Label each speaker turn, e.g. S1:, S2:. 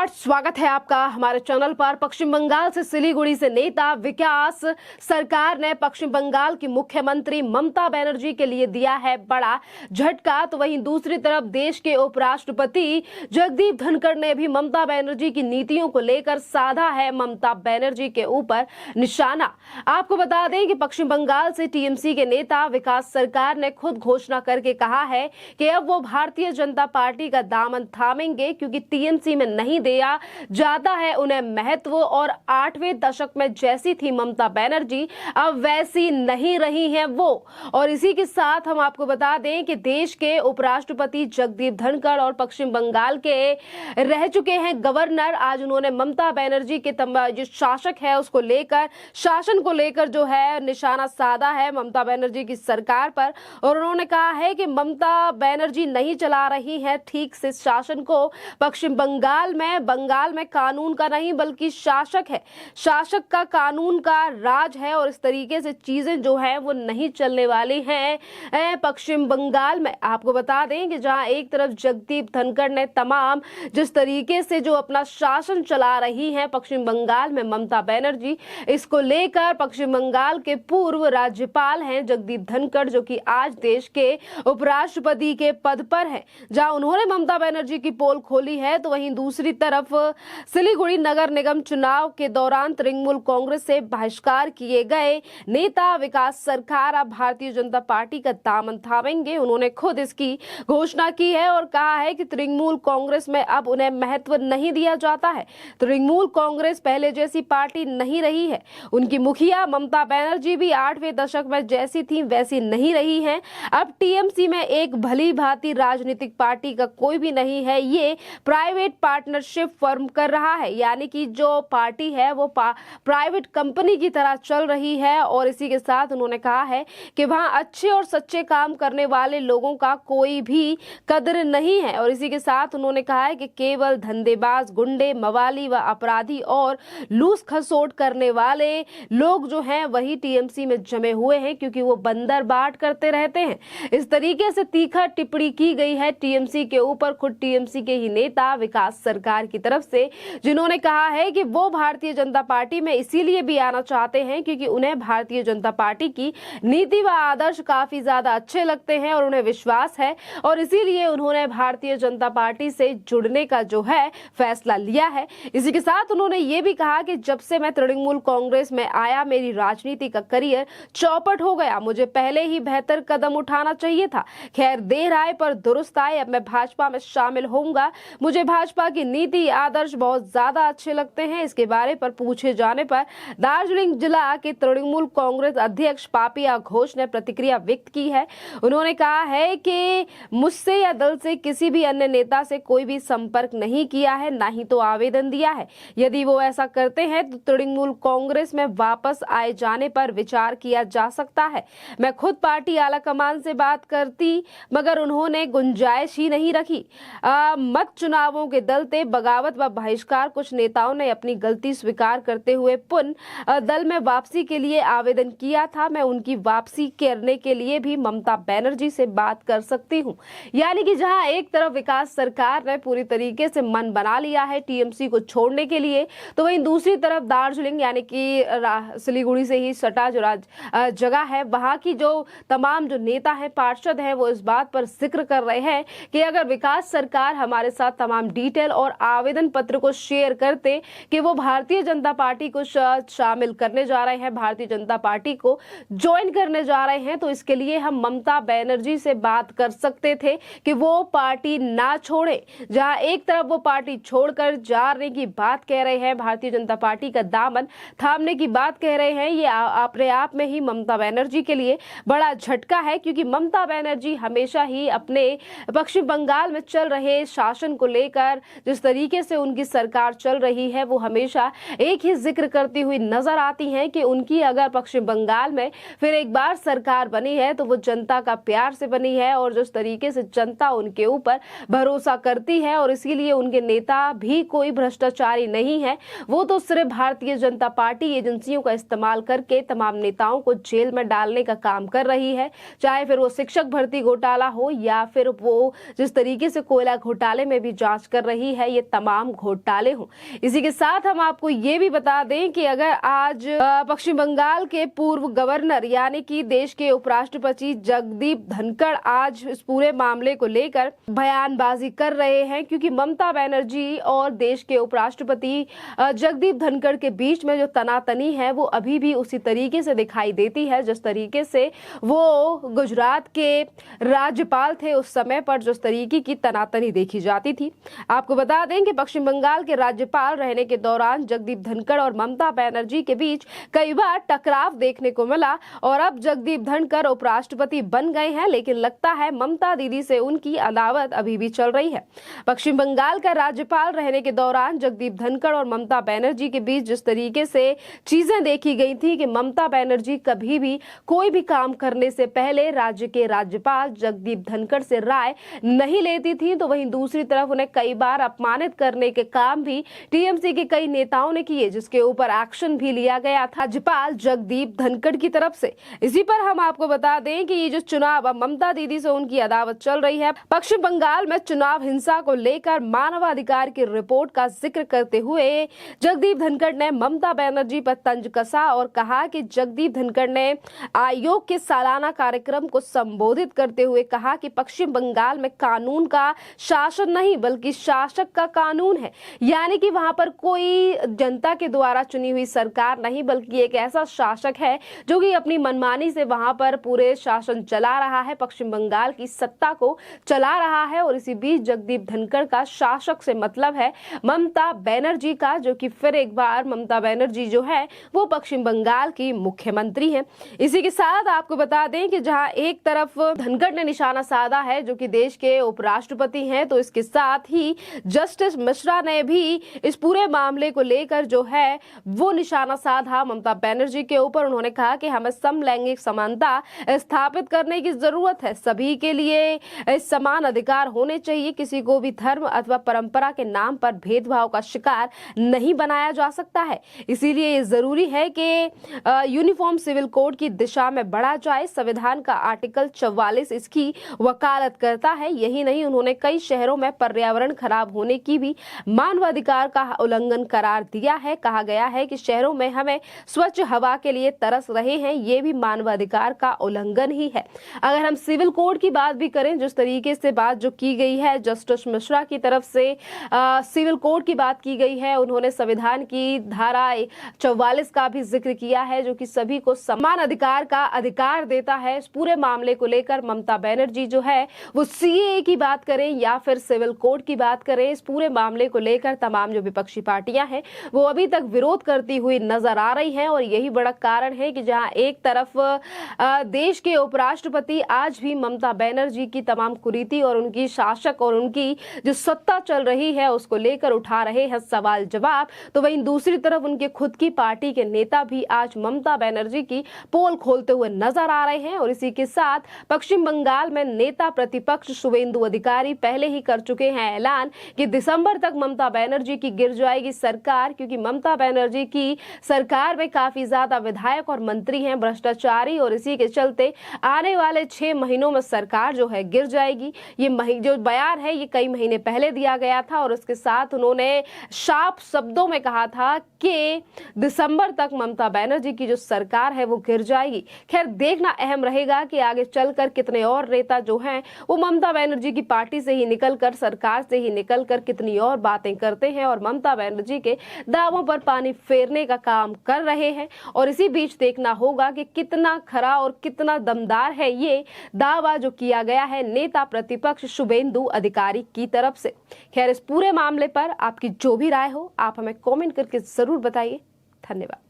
S1: नमस्कार, स्वागत है आपका हमारे चैनल पर। पश्चिम बंगाल से सिलीगुड़ी से नेता विकास सरकार ने पश्चिम बंगाल की मुख्यमंत्री ममता बनर्जी के लिए दिया है बड़ा झटका। तो वहीं दूसरी तरफ देश के उपराष्ट्रपति जगदीप धनखड़ ने भी ममता बनर्जी की नीतियों को लेकर साधा है ममता बनर्जी के ऊपर निशाना। आपको बता दें कि पश्चिम बंगाल से टीएमसी के नेता विकास सरकार ने खुद घोषणा करके कहा है कि अब वो भारतीय जनता पार्टी का दामन थामेंगे, क्योंकि टीएमसी में नहीं दिया जाता है उन्हें महत्व। और 8वें दशक में जैसी थी ममता बनर्जी, अब वैसी नहीं रही हैं वो। और इसी के साथ हम आपको बता दें कि देश के उपराष्ट्रपति जगदीप धनखड़ और पश्चिम बंगाल के रह चुके हैं गवर्नर, आज उन्होंने ममता बनर्जी के जो शासक है उसको लेकर, शासन को लेकर जो है निशाना साधा है ममता बनर्जी की सरकार पर। और उन्होंने कहा है कि ममता बनर्जी नहीं चला रही है ठीक से शासन को। पश्चिम बंगाल में कानून का नहीं बल्कि शासक है, शासक का कानून का राज है। और इस तरीके से चीजें जो है वो नहीं चलने वाली हैं पश्चिम बंगाल में। आपको बता दें कि जहां एक तरफ जगदीप धनखड़ ने तमाम जिस तरीके से जो अपना शासन चला रही है पश्चिम बंगाल में ममता बनर्जी, इसको लेकर पश्चिम बंगाल के पूर्व राज्यपाल हैं जगदीप धनखड़, जो कि आज देश के उपराष्ट्रपति के पद पर है, जहां उन्होंने ममता बनर्जी की पोल खोली है। तो वहीं दूसरी तरफ सिलीगुड़ी नगर निगम चुनाव के दौरान तृणमूल कांग्रेस से बहिष्कार किए गए नेता विकास सरकार अब भारतीय जनता पार्टी का दामन थामेंगे। उन्होंने खुद इसकी घोषणा की है और कहा है कि तृणमूल कांग्रेस में अब उन्हें महत्व नहीं दिया जाता है। तृणमूल कांग्रेस पहले जैसी पार्टी नहीं रही है। उनकी मुखिया ममता बनर्जी भी 8वें दशक में जैसी थी वैसी नहीं रही हैं। अब टीएमसी में एक भली भांति राजनीतिक पार्टी का कोई भी नहीं है, ये प्राइवेट पार्टनरशिप फॉर्म कर रहा है, यानी कि जो पार्टी है वो प्राइवेट कंपनी की तरह चल रही है। और इसी के साथ उन्होंने कहा है कि वहां अच्छे और सच्चे काम करने वाले लोगों का कोई भी कदर नहीं है। और इसी के साथ उन्होंने कहा है कि केवल धंधेबाज, गुंडे, मवाली व अपराधी और लूस खसोट करने वाले लोग जो हैं वही टीएमसी में जमे हुए हैं, क्योंकि वो बंदर बाट करते रहते हैं। इस तरीके से तीखा टिप्पणी की गई है टीएमसी के ऊपर खुद टीएमसी के ही नेता विकास सरकार की तरफ से, जिन्होंने कहा है कि वो भारतीय जनता पार्टी में इसीलिए भी आना चाहते हैं क्योंकि उन्हें भारतीय जनता पार्टी की नीति व आदर्श काफी ज्यादा अच्छे लगते हैं और उन्हें विश्वास है, और इसीलिए उन्होंने भारतीय जनता पार्टी से जुड़ने का जो है फैसला लिया है। इसी के साथ उन्होंने ये भी कहा कि जब से मैं तृणमूल कांग्रेस में आया मेरी राजनीति का करियर चौपट हो गया, मुझे पहले ही बेहतर कदम उठाना चाहिए था। खैर देर आए पर दुरुस्त आए, अब मैं भाजपा में शामिल होऊंगा। मुझे भाजपा की नीति आदर्श बहुत ज्यादा अच्छे लगते हैं। इसके बारे पर पूछे जाने पर दार्जिलिंग जिला के तृणमूल कांग्रेस अध्यक्ष पापिया घोष ने प्रतिक्रिया व्यक्त की है। उन्होंने कहा है कि मुझसे या दल से किसी भी अन्य नेता से कोई भी संपर्क नहीं किया है, ना ही तो आवेदन दिया है। यदि वो ऐसा करते हैं तो तृणमूल कांग्रेस में वापस आए जाने पर विचार किया जा सकता है। मैं खुद पार्टी आलाकमान से बात करती, मगर उन्होंने गुंजाइश ही नहीं रखी। मत चुनावों के दलते बगावत व बहिष्कार, कुछ नेताओं ने अपनी गलती स्वीकार करते हुए पुनः दल में वापसी के लिए आवेदन किया था। मैं उनकी वापसी करने के लिए भी ममता बनर्जी से बात कर सकती हूं। यानी कि जहां एक तरफ विकास सरकार ने पूरी तरीके से मन बना लिया है टीएमसी को छोड़ने के लिए, तो वहीं दूसरी तरफ दार्जिलिंग यानी कि सिलीगुड़ी से ही सटा जो जगह है, वहां की जो तमाम जो नेता है, पार्षद हैं, वो इस बात पर जिक्र कर रहे हैं कि अगर विकास सरकार हमारे साथ तमाम डिटेल और आवेदन पत्र को शेयर करते कि वो भारतीय जनता पार्टी को शामिल करने जा रहे हैं, भारतीय जनता पार्टी को ज्वाइन करने जा रहे हैं, तो इसके लिए हम ममता बनर्जी से बात कर सकते थे कि वो पार्टी ना छोड़े। जहां एक तरफ वो पार्टी छोड़कर जाने की बात कह रहे हैं, भारतीय जनता पार्टी का दामन थामने की बात कह रहे हैं, ये अपने आप में ही ममता बनर्जी के लिए बड़ा झटका है, क्योंकि ममता बनर्जी हमेशा ही अपने पश्चिम बंगाल में चल रहे शासन को लेकर जिस तरीके से उनकी सरकार चल रही है, वो हमेशा एक ही जिक्र करती हुई नजर आती हैं कि उनकी अगर पश्चिम बंगाल में फिर एक बार सरकार बनी है तो वो जनता का प्यार से बनी है, और जिस तरीके से जनता उनके ऊपर भरोसा करती है, और इसीलिए उनके नेता भी कोई भ्रष्टाचारी नहीं है। वो तो सिर्फ भारतीय जनता पार्टी एजेंसियों का इस्तेमाल करके तमाम नेताओं को जेल में डालने का काम कर रही है, चाहे फिर वो शिक्षक भर्ती घोटाला हो या फिर वो जिस तरीके से कोयला घोटाले में भी जांच कर रही है। ये तमाम घोटाले हों। इसी के साथ हम आपको ये भी बता दें कि अगर आज पश्चिम बंगाल के पूर्व गवर्नर यानी कि देश के उपराष्ट्रपति जगदीप धनखड़ आज इस पूरे मामले को लेकर बयानबाजी कर रहे हैं, क्योंकि ममता बनर्जी और देश के उपराष्ट्रपति जगदीप धनखड़ के बीच में जो तनातनी है वो अभी भी उसी तरीके से दिखाई देती है जिस तरीके से वो गुजरात के राज्यपाल थे उस समय पर जिस तरीके की तनातनी देखी जाती थी। आपको बता दें कि पश्चिम बंगाल के राज्यपाल रहने के दौरान जगदीप धनखड़ और ममता बनर्जी के बीच कई बार टकराव देखने को मिला और अब जगदीप धनखड़ उपराष्ट्रपति बन गए हैं, लेकिन लगता है ममता दीदी से उनकी अदावत अभी भी चल रही है। पश्चिम बंगाल का राज्यपाल रहने के दौरान जगदीप धनखड़ और ममता बनर्जी के बीच जिस तरीके से चीजें देखी गई थी कि ममता बनर्जी कभी भी कोई भी काम करने से पहले राज्य के राज्यपाल जगदीप धनखड़ से राय नहीं लेती थी, तो वहीं दूसरी तरफ उन्हें कई बार अपमानित करने के काम भी टीएमसी के कई नेताओं ने किए, जिसके ऊपर एक्शन भी लिया गया था राज्यपाल जगदीप धनखड़ की तरफ से। इसी पर हम आपको बता दें कि ये जो चुनाव अब ममता दीदी से उनकी अदावत चल रही है, पश्चिम बंगाल में चुनाव हिंसा को लेकर मानवाधिकार की रिपोर्ट का जिक्र करते हुए जगदीप धनखड़ ने ममता बनर्जी पर तंज कसा और कहा कि जगदीप धनखड़ ने आयोग के सालाना कार्यक्रम को संबोधित करते हुए कहा कि पश्चिम बंगाल में कानून का शासन नहीं बल्कि शासक का कानून है, यानी कि वहां पर कोई जनता के द्वारा चुनी हुई सरकार नहीं बल्कि एक ऐसा शासक है जो कि अपनी मनमानी से वहां पर पूरे शासन चला रहा है, पश्चिम बंगाल की सत्ता को चला रहा है। और इसी बीच जगदीप धनखड़ का शासक से मतलब है ममता बनर्जी का, जो कि फिर एक बार ममता बनर्जी जो है वो पश्चिम बंगाल की मुख्यमंत्री हैं। इसी के साथ आपको बता दें कि जहां एक तरफ धनखड़ ने निशाना साधा है जो कि देश के उपराष्ट्रपति हैं, तो इसके साथ ही जस्टिस मिश्रा ने भी इस पूरे मामले को लेकर जो है वो निशाना साधा ममता बनर्जी के ऊपर। उन्होंने कहा कि हमें समलैंगिक समानता स्थापित करने की जरूरत है, सभी के लिए समान अधिकार होने चाहिए, किसी को भी धर्म अथवा परंपरा के नाम पर भेदभाव का शिकार नहीं बनाया जा सकता है। इसीलिए ये जरूरी है कि यूनिफॉर्म सिविल कोड की दिशा में बढ़ा जाए। संविधान का आर्टिकल 44 इसकी वकालत करता है। यही नहीं, उन्होंने कई शहरों में पर्यावरण खराब होने की भी मानवाधिकार का उल्लंघन करार दिया है। कहा गया है कि शहरों में हमें स्वच्छ हवा के लिए तरस रहे हैं, ये भी मानवाधिकार का उल्लंघन ही है। अगर हम सिविल कोड की बात भी करें, जिस तरीके से बात जो की गई है जस्टिस मिश्रा की तरफ से सिविल कोड की बात की गई है, उन्होंने संविधान की धारा 44 का भी जिक्र किया है जो कि सभी को समान अधिकार का अधिकार देता है। इस पूरे मामले को लेकर ममता बनर्जी जो है वो सीएए की बात करें या फिर सिविल कोड की बात करें, इस पूरे मामले को लेकर तमाम जो विपक्षी पार्टियां हैं वो अभी तक विरोध करती हुई नजर आ रही हैं। और यही बड़ा कारण है कि जहां एक तरफ देश के उपराष्ट्रपति आज भी ममता बनर्जी की तमाम कुरीति और उनकी शासक और उनकी जो सत्ता चल रही है उसको लेकर उठा रहे हैं सवाल जवाब, तो वहीं दूसरी तरफ उनके खुद की पार्टी के नेता भी आज ममता बनर्जी की पोल खोलते हुए नजर आ रहे हैं। और इसी के साथ पश्चिम बंगाल में नेता प्रतिपक्ष शुवेंदु अधिकारी पहले ही कर चुके हैं ऐलान कि दिसंबर तक ममता बनर्जी की गिर जाएगी सरकार, क्योंकि ममता बनर्जी की सरकार में काफी ज्यादा विधायक और मंत्री हैं भ्रष्टाचारी, और इसी के चलते आने वाले 6 महीनों में सरकार जो है गिर जाएगी। ये जो बयान है ये कई महीने पहले दिया गया था और उसके साथ उन्होंने साफ शब्दों में कहा था कि दिसंबर तक ममता बनर्जी की जो सरकार है वो गिर जाएगी। खैर देखना अहम रहेगा कि आगे चलकर कितने और नेता जो हैं वो ममता बनर्जी की पार्टी से ही निकलकर, सरकार से ही निकलकर कितनी और बातें करते हैं और ममता बनर्जी के दावों पर पानी फेरने का काम कर रहे हैं। और इसी बीच देखना होगा कि कितना खरा और कितना दमदार है ये दावा जो किया गया है नेता प्रतिपक्ष शुवेंदु अधिकारी की तरफ से। खैर इस पूरे मामले पर आपकी जो भी राय हो आप हमें कमेंट करके जरूर बताइए। धन्यवाद।